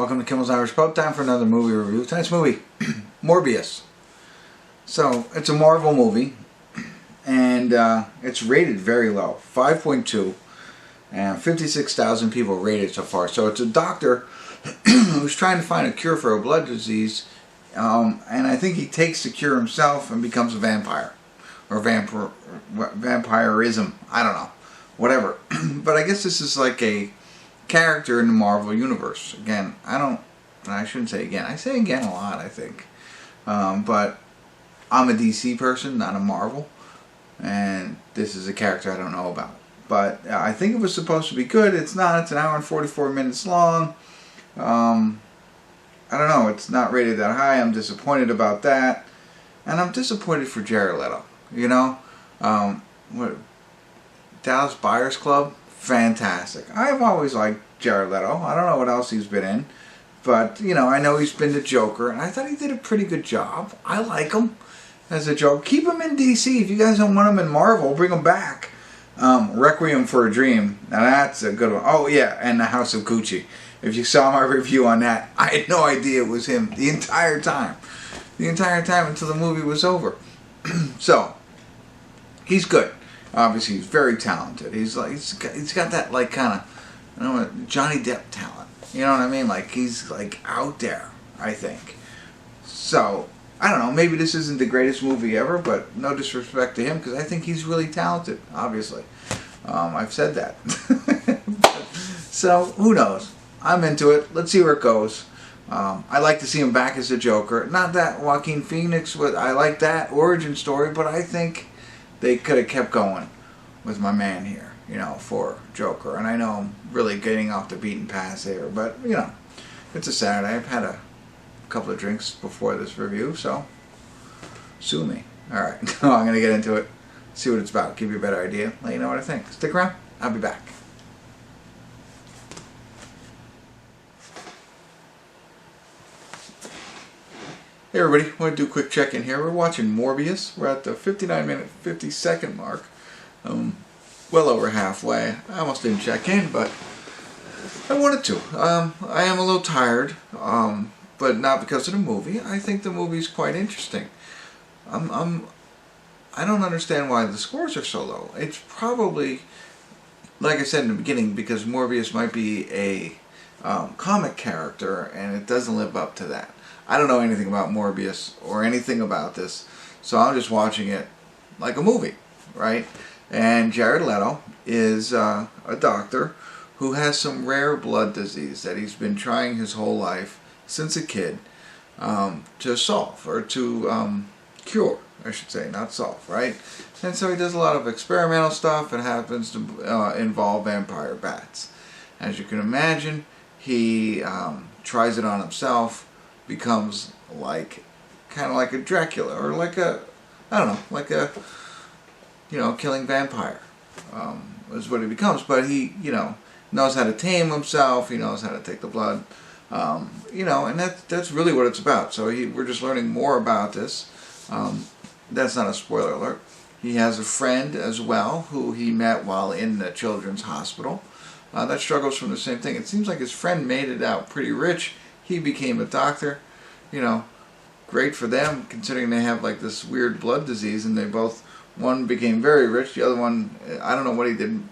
welcome to Kimmel's Irish Pub. Time for another movie review. Tonight's movie, Morbius. So, it's a Marvel movie, and it's rated very low, 5.2, and 56,000 people rated so far. So it's a doctor who's trying to find a cure for a blood disease, and I think he takes the cure himself and becomes a vampire. Or vampirism, I don't know, whatever. But I guess this is like a character in the Marvel universe. Again, I shouldn't say again. I say again a lot, I think. But I'm a DC person, not a Marvel. And this is a character I don't know about. But I think it was supposed to be good. It's not. It's an hour and 44 minutes long. I don't know. It's not rated that high. I'm disappointed about that. And I'm disappointed for Jared Leto. You know? Dallas Buyers Club? Fantastic. I've always liked Jared Leto. I don't know what else he's been in. But, you know, I know he's been the Joker. And I thought he did a pretty good job. I like him as a Joker. Keep him in DC. If you guys don't want him in Marvel, bring him back. Requiem for a Dream. Now that's a good one. Oh, yeah. And The House of Gucci. If you saw my review on that, I had no idea it was him the entire time. The entire time until the movie was over. So, he's good. Obviously, he's very talented. He's got that like kind of Johnny Depp talent. You know what I mean? Like he's like out there. I think. So I don't know. Maybe this isn't the greatest movie ever, but no disrespect to him because I think he's really talented. Obviously, I've said that. So who knows? I'm into it. Let's see where it goes. I like to see him back as a Joker. Not that Joaquin Phoenix, I like that origin story, but I think they could have kept going with my man here, you know, for Joker. And I know I'm really getting off the beaten path here, but, you know, it's a Saturday. I've had a couple of drinks before this review, so sue me. Alright, I'm going to get into it, see what it's about, give you a better idea, let you know what I think. Stick around, I'll be back. Hey everybody, I want to do a quick check-in here. We're watching Morbius. We're at the 59-minute, 50-second mark. Well over halfway. I almost didn't check in, but I wanted to. I am a little tired, but not because of the movie. I think the movie's quite interesting. I don't understand why the scores are so low. It's probably, like I said in the beginning, because Morbius might be a comic character, and it doesn't live up to that. I don't know anything about Morbius or anything about this, so I'm just watching it like a movie, right? And Jared Leto is a doctor who has some rare blood disease that he's been trying his whole life, since a kid, to solve, or to cure, I should say, not solve, right? And so he does a lot of experimental stuff. It happens to involve vampire bats. As you can imagine, he tries it on himself, becomes like kind of like a Dracula, or like a, I don't know, like a, you know, killing vampire is what he becomes. But he, you know, knows how to tame himself. He knows how to take the blood, you know, and that's really what it's about. So we're just learning more about this. That's not a spoiler alert. He has a friend as well who he met while in the children's hospital that struggles from the same thing. It seems like his friend made it out pretty rich. He became a doctor, you know, great for them considering they have like this weird blood disease, and they both, one became very rich, the other one, I don't know what he did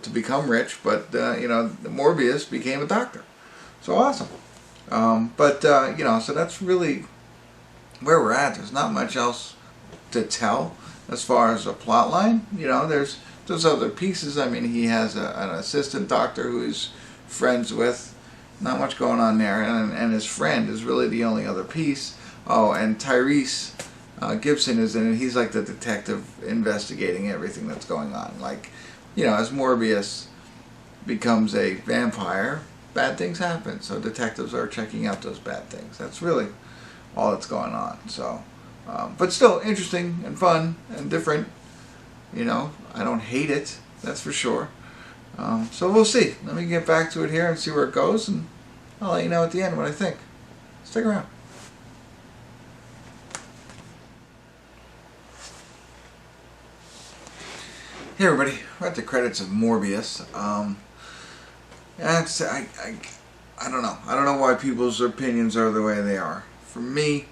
to become rich, but, you know, Morbius became a doctor. So awesome. You know, so that's really where we're at. There's not much else to tell as far as a plot line. You know, there's other pieces. I mean, he has an assistant doctor who he's friends with. Not much going on there, and his friend is really the only other piece. Oh, and Tyrese Gibson is in it. He's like the detective investigating everything that's going on. Like, you know, as Morbius becomes a vampire, bad things happen. So detectives are checking out those bad things. That's really all that's going on. So, but still interesting and fun and different. You know, I don't hate it. That's for sure. So we'll see. Let me get back to it here and see where it goes, and I'll let you know at the end what I think. Stick around. Hey everybody, we're at the credits of Morbius. I don't know. I don't know why people's opinions are the way they are. For me,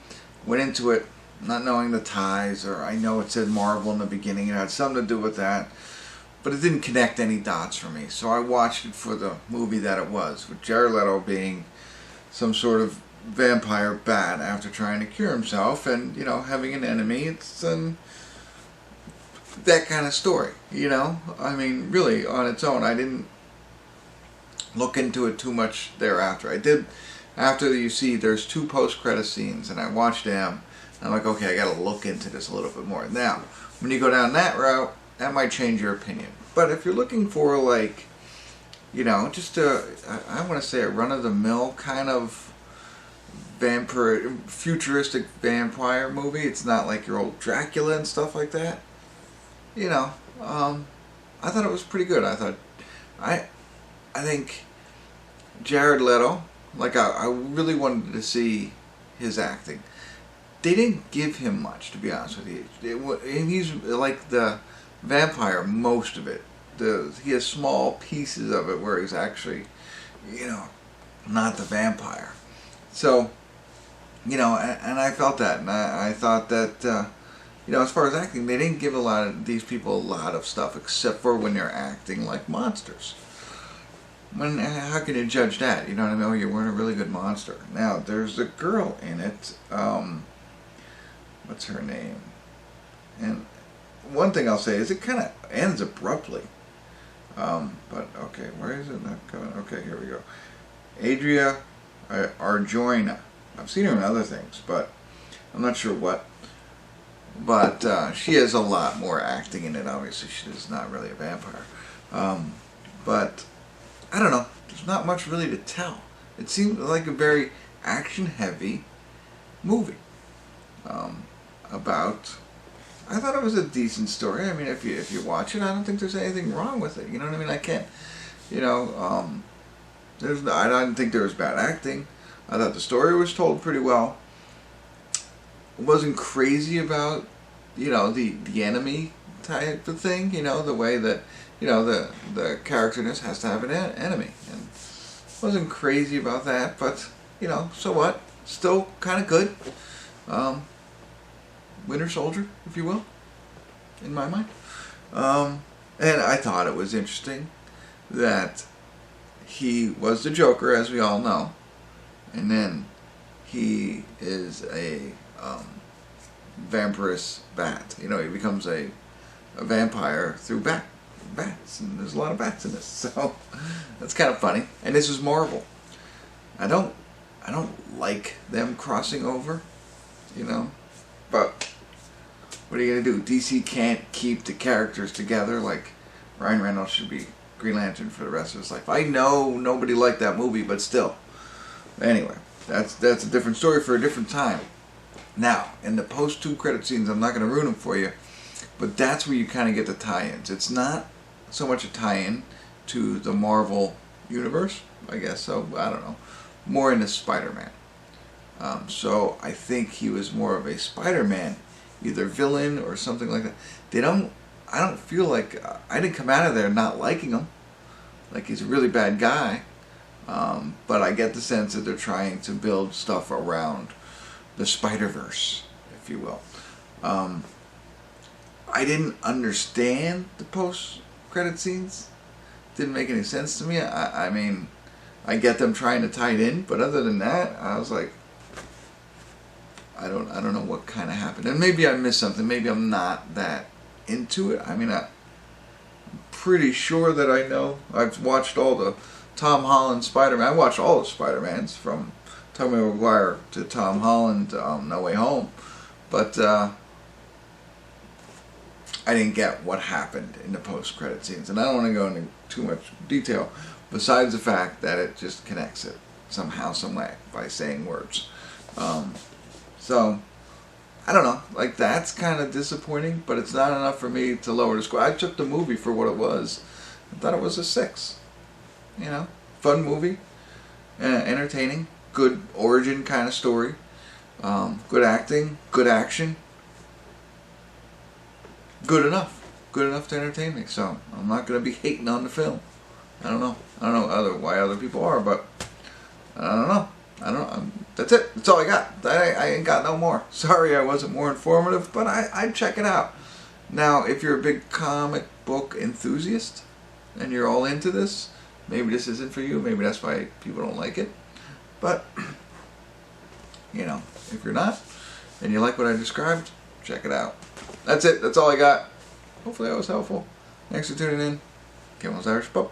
went into it not knowing the ties, or I know it said Marvel in the beginning. It had something to do with that. But it didn't connect any dots for me. So I watched it for the movie that it was, with Jared Leto being some sort of vampire bat after trying to cure himself and, you know, having an enemy. It's that kind of story, you know? I mean, really, on its own, I didn't look into it too much thereafter. I did, after you see there's 2 post-credit scenes, and I watched them, and I'm like, okay, I gotta look into this a little bit more. Now, when you go down that route, that might change your opinion. But if you're looking for, like, you know, just I want to say a run-of-the-mill kind of futuristic vampire movie, it's not like your old Dracula and stuff like that, you know, I thought it was pretty good. I think Jared Leto, like, I really wanted to see his acting. They didn't give him much, to be honest with you. He's like the vampire, most of it. He has small pieces of it where he's actually, you know, not the vampire. So, you know, and I felt that, and I thought that, you know, as far as acting, they didn't give a lot of these people a lot of stuff, except for when they're acting like monsters. How can you judge that? You know what I mean? Oh, you weren't a really good monster. Now, there's a girl in it. What's her name? And one thing I'll say is it kind of ends abruptly. But, okay, where is it not coming? Okay, here we go. Adria Arjona. I've seen her in other things, but I'm not sure what. But she has a lot more acting in it, obviously. She's not really a vampire. But, I don't know. There's not much really to tell. It seemed like a very action-heavy movie. I thought it was a decent story. I mean, if you watch it, I don't think there's anything wrong with it. You know what I mean? I can't, you know, I didn't think there was bad acting. I thought the story was told pretty well. Wasn't crazy about, you know, the enemy type of thing. You know, the way that, you know, the character in this has to have an enemy, and wasn't crazy about that. But, you know, so what? Still kind of good. Winter Soldier, if you will, in my mind. And I thought it was interesting that he was the Joker, as we all know, and then he is a vampirous bat. You know, he becomes a vampire through bats, and there's a lot of bats in this, so that's kind of funny. And this is Marvel. I don't like them crossing over, you know, but what are you going to do? DC can't keep the characters together. Like, Ryan Reynolds should be Green Lantern for the rest of his life. I know nobody liked that movie, but still. Anyway, that's a different story for a different time. Now, in the post-2 credit scenes, I'm not going to ruin them for you, but that's where you kind of get the tie-ins. It's not so much a tie-in to the Marvel universe, I guess, so I don't know. More into Spider-Man. So I think he was more of a Spider-Man, either villain or something like that. I don't feel like, I didn't come out of there not liking him, like he's a really bad guy, but I get the sense that they're trying to build stuff around the Spider-Verse, if you will. I didn't understand the post-credit scenes. Didn't make any sense to me. I mean, I get them trying to tie it in, but other than that, I was like, I don't know what kind of happened. And maybe I missed something. Maybe I'm not that into it. I mean, I'm pretty sure that I know. I've watched all the Tom Holland Spider-Man. I watched all the Spider-Mans from Tobey Maguire to Tom Holland, No Way Home. But I didn't get what happened in the post-credit scenes. And I don't want to go into too much detail, besides the fact that it just connects it somehow, some way, by saying words. So, I don't know, like, that's kind of disappointing, but it's not enough for me to lower the score. I took the movie for what it was. I thought it was a 6. You know, fun movie, entertaining, good origin kind of story, good acting, good action, good enough to entertain me. So, I'm not going to be hating on the film. I don't know why other people are, but I don't know. That's it. That's all I got. I ain't got no more. Sorry I wasn't more informative, but I'd check it out. Now, if you're a big comic book enthusiast and you're all into this, maybe this isn't for you. Maybe that's why people don't like it. But, you know, if you're not and you like what I described, check it out. That's it. That's all I got. Hopefully that was helpful. Thanks for tuning in. Kimmel's Irish Pub.